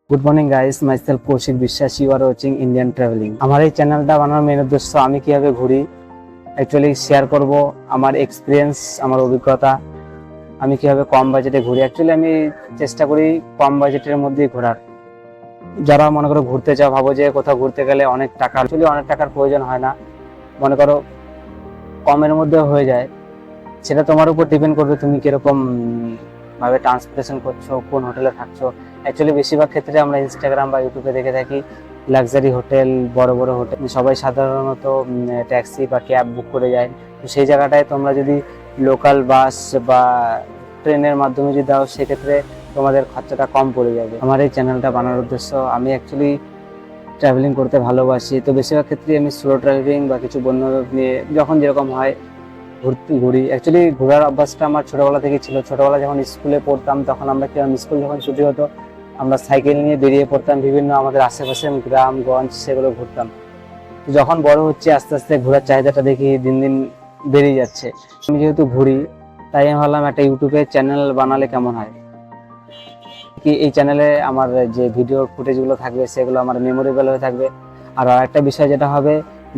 Good morning guys, myself Kaushik Biswas. You are watching Indian travelling. আমার এই চ্যানেলটা বানানোর মেন উদ্দেশ্য আমি কিভাবে ঘুরি অ্যাকচুয়ালি শেয়ার করব, আমার এক্সপিরিয়েন্স, আমার অভিজ্ঞতা, আমি কিভাবে কম বাজেটে ঘুরি। অ্যাকচুয়ালি আমি চেষ্টা করি কম বাজেটের মধ্যেই ঘোরার। যারা মনে করো ঘুরতে চাও, ভাবো যে কোথাও ঘুরতে গেলে অনেক টাকা, অ্যাকচুয়ালি অনেক টাকার প্রয়োজন হয় না, মনে করো কমের মধ্যে হয়ে যায়। সেটা তোমার উপর ডিপেন্ড করবে তুমি কিরকম ভাবে ট্রান্সপোর্টেশন করছো, কোন হোটেলে থাকছো। অ্যাকচুয়ালি বেশিরভাগ ক্ষেত্রে আমরা ইনস্টাগ্রাম বা ইউটিউবে দেখে থাকি লাক্সারি হোটেল, বড় বড় হোটেল, সবাই সাধারণত ট্যাক্সি বা ক্যাব বুক করে যায়। তো সেই জায়গাটায় তোমরা যদি লোকাল বাস বা ট্রেনের মাধ্যমে যদি দাও, সেক্ষেত্রে তোমাদের খরচাটা কম পড়ে যাবে। আমার এই চ্যানেলটা বানানোর উদ্দেশ্য, আমি অ্যাকচুয়ালি ট্রাভেলিং করতে ভালোবাসি। তো বেশিরভাগ ক্ষেত্রে আমি স্লো ড্রাইভিং বা কিছু বন্ধু নিয়ে যখন যেরকম হয় ঘুরি। অ্যাকচুয়ালি ঘোরার অভ্যাসটা আমার ছোটবেলা থেকে ছিল। ছোটবেলা যখন স্কুলে পড়তাম, তখন আমরা কি স্কুল যখন ছুটি হতো, আমরা সাইকেল নিয়ে বেরিয়ে পড়তাম বিভিন্ন আমাদের আশেপাশের গ্রামগঞ্জ, সেগুলো ঘুরতাম। তো যখন বড় হচ্ছে, আস্তে আস্তে ঘোরার চাহিদাটা দেখি দিন দিন বেড়ে যাচ্ছে। আমি যেহেতু ঘুরি, তাই আমি ভাবলাম একটা ইউটিউবে চ্যানেল বানালে কেমন হয়। কি এই চ্যানেলে আমার যে ভিডিও ফুটেজগুলো থাকবে, সেগুলো আমার মেমোরেবল হয়ে থাকবে। আর আরেকটা বিষয় যেটা হবে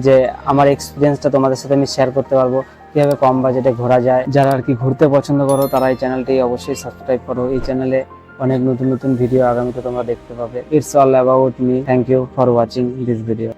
যে আমার এক্সপিরিয়েন্সটা তোমাদের সাথে আমি শেয়ার করতে পারবো, কিভাবে কম বাজেটে ঘোরা যায়। যারা আর কি ঘুরতে পছন্দ করো, তারা এই চ্যানেলটি অবশ্যই সাবস্ক্রাইব করো। এই চ্যানেলে অনেক নতুন নতুন ভিডিও আগামীতে তোমরা দেখতে পাবে। It's all about me. Thank you for watching this video.